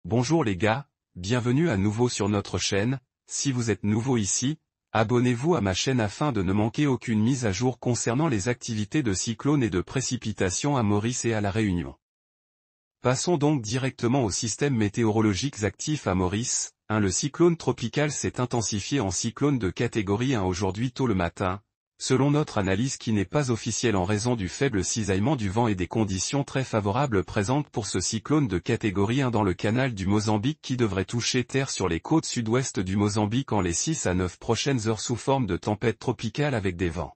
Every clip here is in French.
Bonjour les gars, bienvenue à nouveau sur notre chaîne. Si vous êtes nouveau ici, abonnez-vous à ma chaîne afin de ne manquer aucune mise à jour concernant les activités de cyclone et de précipitations à Maurice et à La Réunion. Passons donc directement aux systèmes météorologiques actifs à Maurice. Le cyclone tropical s'est intensifié en cyclone de catégorie 1 aujourd'hui tôt le matin, selon notre analyse qui n'est pas officielle en raison du faible cisaillement du vent et des conditions très favorables présentes pour ce cyclone de catégorie 1 dans le canal du Mozambique qui devrait toucher terre sur les côtes sud-ouest du Mozambique en les 6 à 9 prochaines heures sous forme de tempête tropicale avec des vents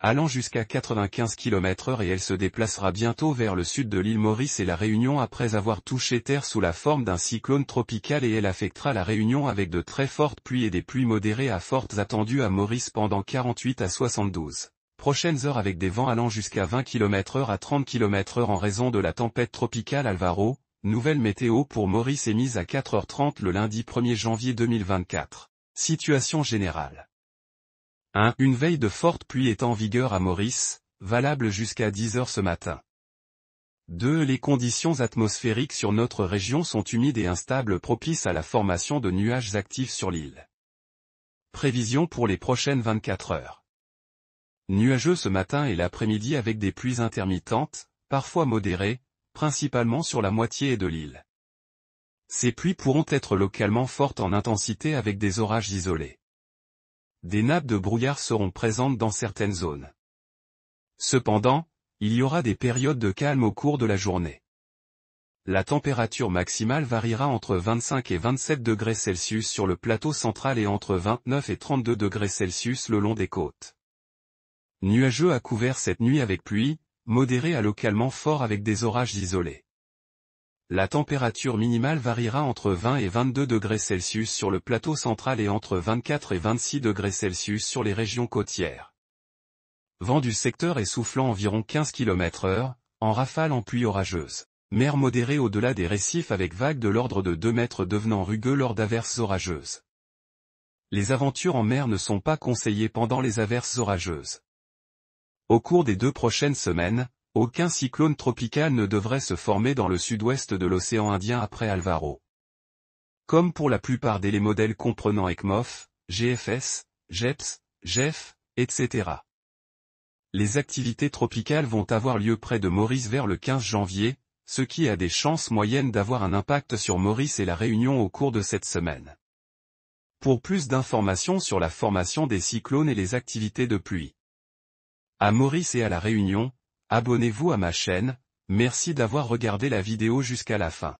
allant jusqu'à 95 km/h et elle se déplacera bientôt vers le sud de l'île Maurice et La Réunion après avoir touché terre sous la forme d'un cyclone tropical et elle affectera La Réunion avec de très fortes pluies et des pluies modérées à fortes attendues à Maurice pendant 48 à 72 prochaines heures avec des vents allant jusqu'à 20 km/h à 30 km/h en raison de la tempête tropicale Alvaro. Nouvelle météo pour Maurice émise à 4h30 le lundi 1er janvier 2024. Situation générale. 1. Une veille de forte pluie est en vigueur à Maurice, valable jusqu'à 10 heures ce matin. 2. Les conditions atmosphériques sur notre région sont humides et instables propices à la formation de nuages actifs sur l'île. Prévision pour les prochaines 24 heures. Nuageux ce matin et l'après-midi avec des pluies intermittentes, parfois modérées, principalement sur la moitié de l'île. Ces pluies pourront être localement fortes en intensité avec des orages isolés. Des nappes de brouillard seront présentes dans certaines zones. Cependant, il y aura des périodes de calme au cours de la journée. La température maximale variera entre 25 et 27 degrés Celsius sur le plateau central et entre 29 et 32 degrés Celsius le long des côtes. Nuageux à couvert cette nuit avec pluie, modéré à localement fort avec des orages isolés. La température minimale variera entre 20 et 22 degrés Celsius sur le plateau central et entre 24 et 26 degrés Celsius sur les régions côtières. Vent du secteur et soufflant environ 15 km/h, en rafale en pluie orageuse. Mer modérée au-delà des récifs avec vagues de l'ordre de 2 mètres devenant rugueux lors d'averses orageuses. Les aventures en mer ne sont pas conseillées pendant les averses orageuses. Au cours des 2 prochaines semaines, aucun cyclone tropical ne devrait se former dans le sud-ouest de l'océan Indien après Alvaro. Comme pour la plupart des modèles comprenant ECMOF, GFS, GEPS, GEF, etc. Les activités tropicales vont avoir lieu près de Maurice vers le 15 janvier, ce qui a des chances moyennes d'avoir un impact sur Maurice et La Réunion au cours de cette semaine. Pour plus d'informations sur la formation des cyclones et les activités de pluie à Maurice et à La Réunion, abonnez-vous à ma chaîne, merci d'avoir regardé la vidéo jusqu'à la fin.